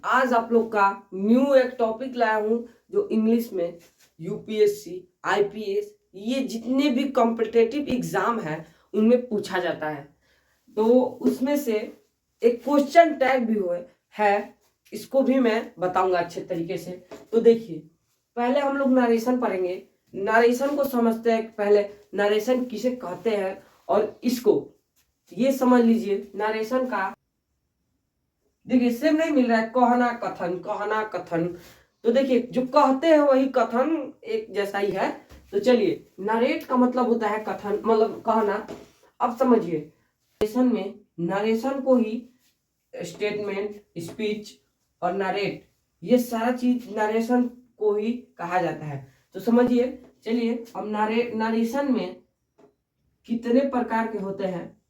आज आप लोग का न्यू एक टॉपिक लाया हूँ जो इंग्लिश में यूपीएससी, आईपीएस, ये जितने भी कॉम्पिटिटिव एग्जाम है उनमें पूछा जाता है। तो उसमें से एक क्वेश्चन टैग भी है, इसको भी मैं बताऊंगा अच्छे तरीके से। तो देखिए, पहले हम लोग नरेशन पढ़ेंगे। नरेशन को समझते हैं, पहले नरेशन किसे कहते हैं और इसको ये समझ लीजिए। नरेशन का देखिए सेम नहीं मिल रहा है, कहना कथन, कहना कथन। तो देखिए जो कहते हैं वही कथन एक जैसा ही है। तो चलिए, नरेट का मतलब होता है कथन, मतलब कहना। अब समझिए, नरेशन में नरेशन को ही स्टेटमेंट, स्पीच और नरेट, ये सारा चीज नरेशन को ही कहा जाता है। तो समझिए, चलिए अब नरेशन में कितने प्रकार के होते हैं।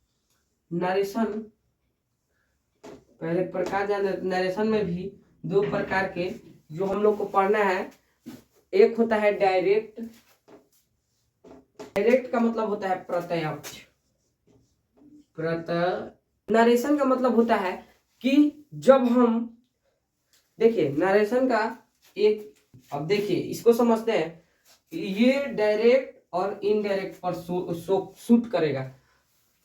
नरेशन पहले प्रकार जाने, नरेशन में भी दो प्रकार के जो हम लोग को पढ़ना है। एक होता है डायरेक्ट। डायरेक्ट का मतलब होता है प्रत्यक्ष। नरेशन का मतलब होता है कि जब हम देखिए नरेशन का एक, अब देखिए इसको समझते हैं, ये डायरेक्ट और इनडायरेक्ट पर शूट करेगा।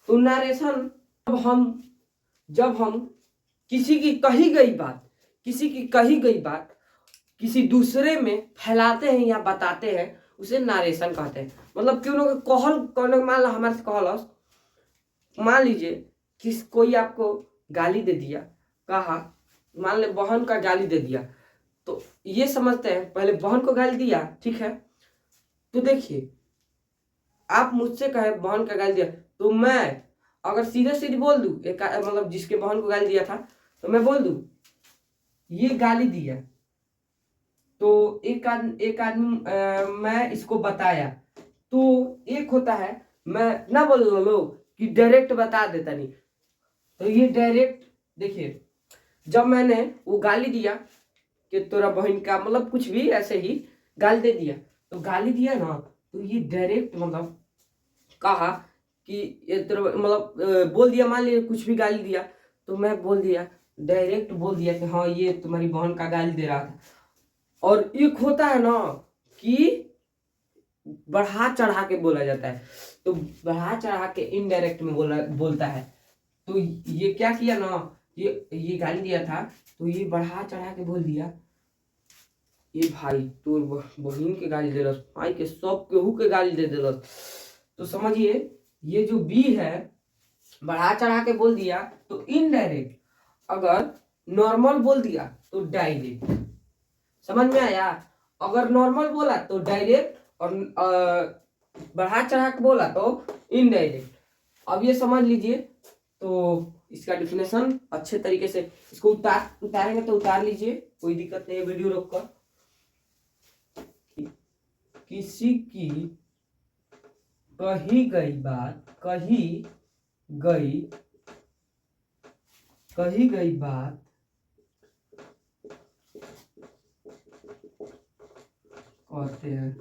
तो नरेशन जब हम किसी की कही गई बात किसी दूसरे में फैलाते हैं या बताते हैं, उसे नरेशन कहते हैं। मतलब क्यों लोग मान लो हमारे कहलस, मान लीजिए किस कोई आपको गाली दे दिया, कहा, मान ले बहन का गाली दे दिया। तो ये समझते हैं, पहले बहन को गाली दिया, ठीक है। तो देखिए, आप मुझसे कहे बहन का गाली दिया, तो मैं अगर सीधे सीधे बोल दूं, मतलब जिसके बहन को गाली दिया था, तो मैं बोल दूं ये गाली दिया, तो एक आदमी मैं इसको बताया। तो एक होता है मैं ना बोल लो कि डायरेक्ट बता देता नहीं। तो ये डायरेक्ट, देखिए जब मैंने वो गाली दिया कि तोरा बहन का, मतलब कुछ भी ऐसे ही गाली दे दिया, तो गाली दिया ना, तो ये डायरेक्ट मतलब कहा कि ये तेरा, मतलब बोल दिया, मान लिया कुछ भी गाली दिया, तो मैं बोल दिया, डायरेक्ट बोल दिया कि हाँ ये तुम्हारी बहन का गाली दे रहा था। और एक होता है ना कि बढ़ा चढ़ा के बोला जाता है, तो बढ़ा चढ़ा के इनडायरेक्ट में बोलता है। तो ये क्या किया ना, ये गाली दिया था, तो ये बढ़ा चढ़ा के बोल दिया, ये भाई तोर बहन के गाली दे रहा, भाई के सब केहू के गाली दे दिलस। तो समझिए, ये जो बी है, बढ़ा चढ़ा के बोल दिया तो इनडायरेक्ट, अगर नॉर्मल बोल दिया तो डायरेक्ट। समझ में आया? अगर नॉर्मल बोला तो डायरेक्ट, और बढ़ा चढ़ा के बोला तो इनडायरेक्ट। अब ये समझ लीजिए। तो इसका डिफिनेशन अच्छे तरीके से, इसको उतारेंगे तो उतार लीजिए, कोई दिक्कत नहीं है, वीडियो रोककर। किसी की कही गई बात कहते हैं।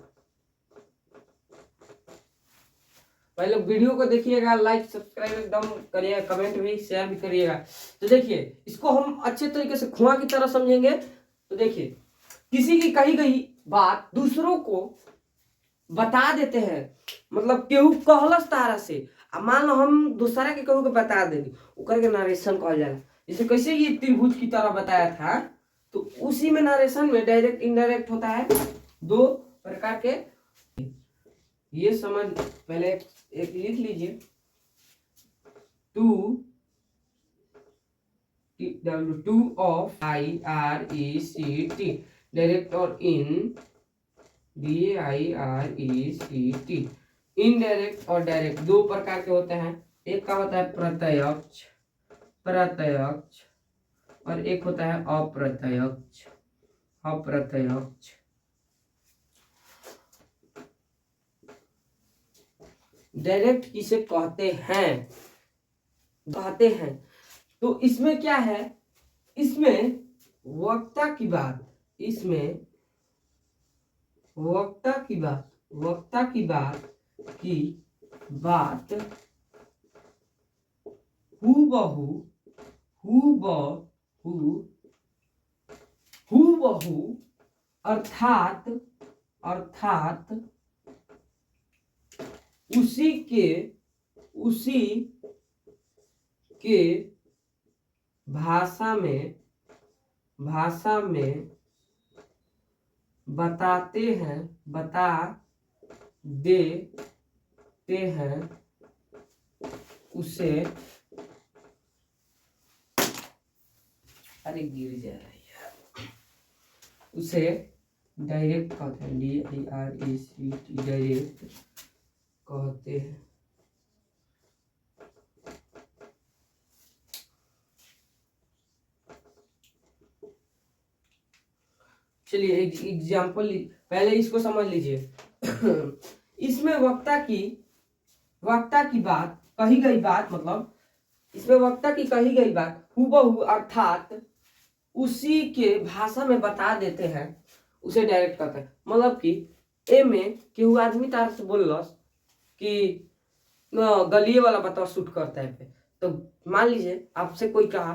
पहले वीडियो को देखिएगा, लाइक सब्सक्राइब एकदम करिएगा, कमेंट भी शेयर भी करिएगा। तो देखिए, इसको हम अच्छे तरीके से खुआ की तरह समझेंगे। तो देखिए, किसी की कही गई बात दूसरों को बता देते हैं, मतलब केहू कहलस तारा से, मान लो हम दूसरा के कहू के बता देनी, ओकर के नरेशन कहल जाला। जैसे कैसे ये त्रिभुज की तरह बताया था, तो उसी में नरेशन में डायरेक्ट इनडायरेक्ट होता है, दो प्रकार के। ये समझ, पहले एक लिख लीजिए, टू ऑफ IRECT, डायरेक्ट और इन DIRECT। इनडायरेक्ट और डायरेक्ट दो प्रकार के होते हैं। एक का होता है प्रत्यक्ष और एक होता है अप्रत्यक्ष। डायरेक्ट किसे कहते हैं? तो इसमें क्या है, इसमें वक्ता की बात हूबहू हूबहू अर्थात अर्थात उसी के भाषा में बताते हैं, बता देते हैं उसे, अरे गिर जा रही है, उसे डायरेक्ट कहते हैं, DIRECT, डायरेक्ट कहते हैं। चलिए एक एग्जाम्पल पहले इसको समझ लीजिए। इसमें वक्ता की बात कही गई बात, मतलब इसमें वक्ता की कही गई बात हूबहू अर्थात उसी के भाषा में बता देते हैं, उसे डायरेक्ट कहते हैं। मतलब कि ए में केहू आदमी तार से बोलस कि गलिए वाला बता शूट करता है पे, तो मान लीजिए आपसे कोई कहा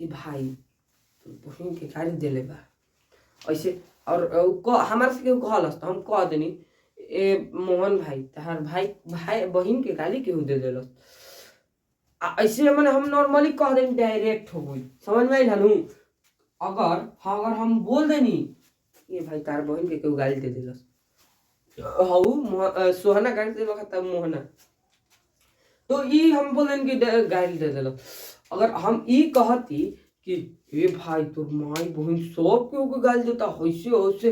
कि भाई तो बहन के गाड़ी दे ले बा ऐसे, और हमारे से केहू कहलस तो हम कह देनी ए मोहन भाई तहार भाई बहन के गाली केहू दे देलस, ऐसे मैंने हम नॉर्मली कह देनी, डायरेक्ट हो गई, समझ में आई ना। अगर हम बोल देनी ये भाई तार बहन के केहू गाली दे देलस, सोहना गाली दे वक्त मोहना, तो ई हम बोल देनी कि गाली दे देलस। अगर हम ई कहती कि ए भाई तो माई बहन सब केहू गाली देता ऐसे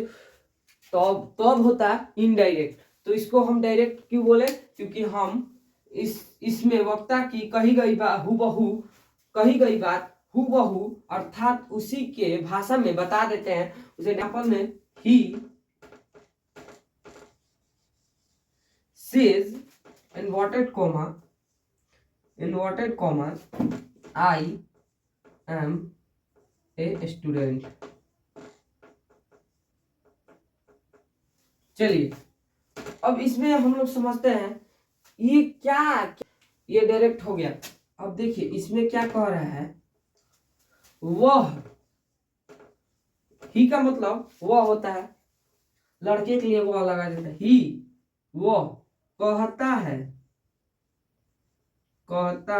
तब होता इनडायरेक्ट। तो इसको हम डायरेक्ट क्यों बोले, क्योंकि हम इसमें वक्ता की कही गई बात हूबहू अर्थात उसी के भाषा में बता देते हैं, उसे एग्जाम्पल में ही says inverted comma I am a student. चलिए अब इसमें हम लोग समझते हैं ये क्या, ये डायरेक्ट हो गया। अब देखिए इसमें क्या कह रहा है, वह ही का मतलब वह होता है, लड़के के लिए वह लगा देता है, ही वह कहता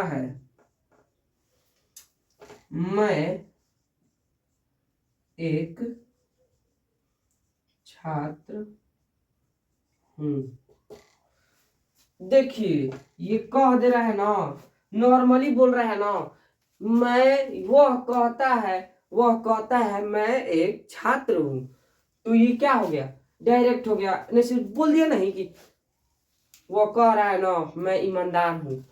है मैं एक छात्र हूं। देखिए ये कह दे रहा है ना, नॉर्मली बोल रहा है ना, वह कहता है मैं एक छात्र हूं, तो ये क्या हो गया, डायरेक्ट हो गया। नहीं सिर्फ बोल दिया नहीं कि वो कह रहा है ना मैं ईमानदार हूँ,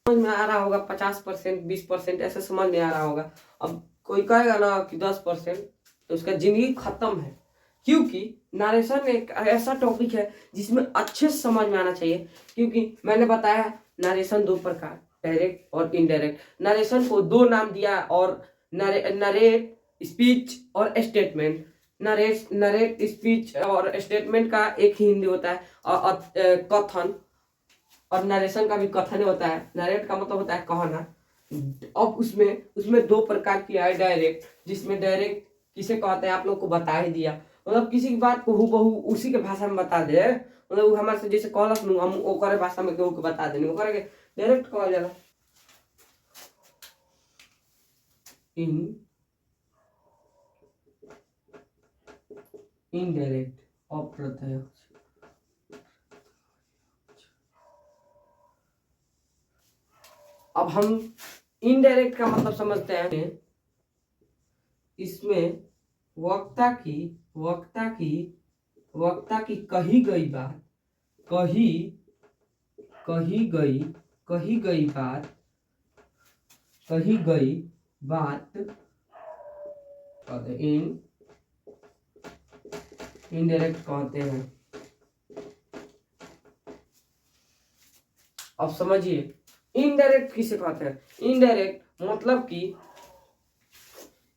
समझ में आ रहा होगा 50% 20% ऐसे समझ में आ रहा होगा। अब कोई कहेगा ना कि 10% तो उसका जिंदगी खत्म है, क्योंकि नरेशन एक ऐसा टॉपिक है जिसमें अच्छे से समझ में आना चाहिए। क्योंकि मैंने बताया नरेशन दो प्रकार, डायरेक्ट और इनडायरेक्ट। नरेशन को दो नाम दिया, और नरेट स्पीच और स्टेटमेंट। नरेट स्पीच और स्टेटमेंट का एक ही हिंदी होता है, और कथन, और नरेशन का भी कथन होता है। नरेट का मतलब होता है कहना। अब उसमें दो प्रकार की है, डायरेक्ट, जिसमें डायरेक्ट किसे कहते हैं आप लोग को बता ही दिया, मतलब किसी की बात को हूबहू उसी के भाषा में बता दे, मतलब वो हमारे से जैसे कहलस नु हम ओकरे भाषा में केहू के बता देनी, ओकरे के डायरेक्ट कहल जाला। इनडायरेक्ट अप्रत्यय। अब हम इनडायरेक्ट का मतलब समझते हैं। इसमें वक्ता की कही गई बात इनडायरेक्ट कहते हैं। अब समझिए इनडायरेक्ट किसे कहते हैं। इनडायरेक्ट मतलब कि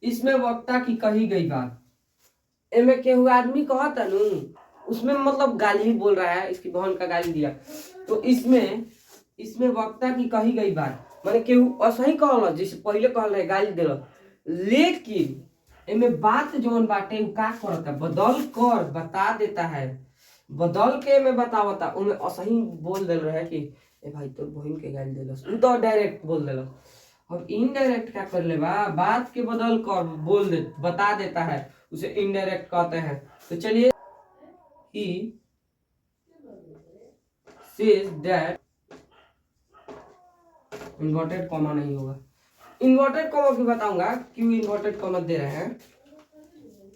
इसमें वक्ता की कही गई बात, एमे केहू आदमी कहता नु, उसमें मतलब गाली ही बोल रहा है, इसकी बहन का गाली दिया, तो इसमें वक्ता की कही गई बात माने केहू ऐसा ही कहल, जैसे पहले कहल रहे गाली दे, लेकिन इनमें बात जोन बाटे उ का करता बदल कर बता देता है, बदल के में बतावता उनमें असही बोल दे रहा है कि ए भाई तो बहन के गाली देलस उ तो डायरेक्ट बोल देलस। और इनडायरेक्ट क्या कर ले बात के बदल कर बोल दे बता देता है, उसे इनडायरेक्ट कहते हैं। तो चलिए he says that inverted comma नहीं होगा, इन्वर्टेड कॉमा भी बताऊंगा क्यों इन्वर्टेड कॉमा दे रहे हैं।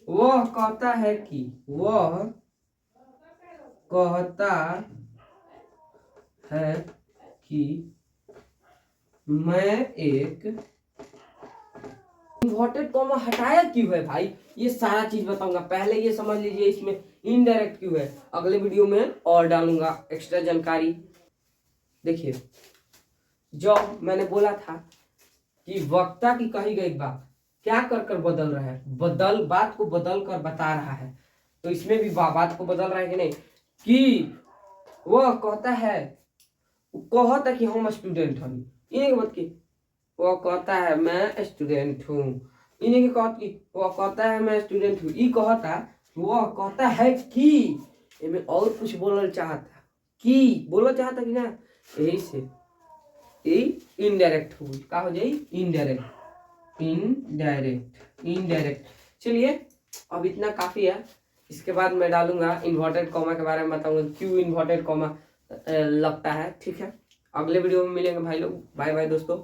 वह कहता है कि वह कहता है कि मैं एक इन्वर्टेड कॉमा हटाया क्यों है भाई, ये सारा चीज बताऊंगा। पहले ये समझ लीजिए इसमें इनडायरेक्ट क्यों है, अगले वीडियो में और डालूंगा एक्स्ट्रा जानकारी। देखिए जब मैंने बोला था कि वक्ता की कही गई बात क्या कर कर बदल रहा है, बदल बात को बदल कर बता रहा है, तो इसमें भी बात को बदल रहा है कि नहीं, कि वह कहता है कि हम स्टूडेंट हैं, इन्हीं की बात की वो कहता है मैं स्टूडेंट हूँ, इन्हीं की कहत की वो कहता है मैं स्टूडेंट हूँ, ई कहता वो कहता है कि इनमें और कुछ बोलना चाहता कि बोलना चाहता कि ना, यही से इनडायरेक्ट हो का हो जाए इनडायरेक्ट इनडायरेक्ट इनडायरेक्ट। चलिए अब इतना काफी है, इसके बाद मैं डालूंगा इन्वर्टेड कॉमा के बारे में बताऊंगा क्यों इन्वर्टेड कॉमा लगता है। ठीक है, अगले वीडियो में मिलेंगे भाई लोग, बाय बाय दोस्तों।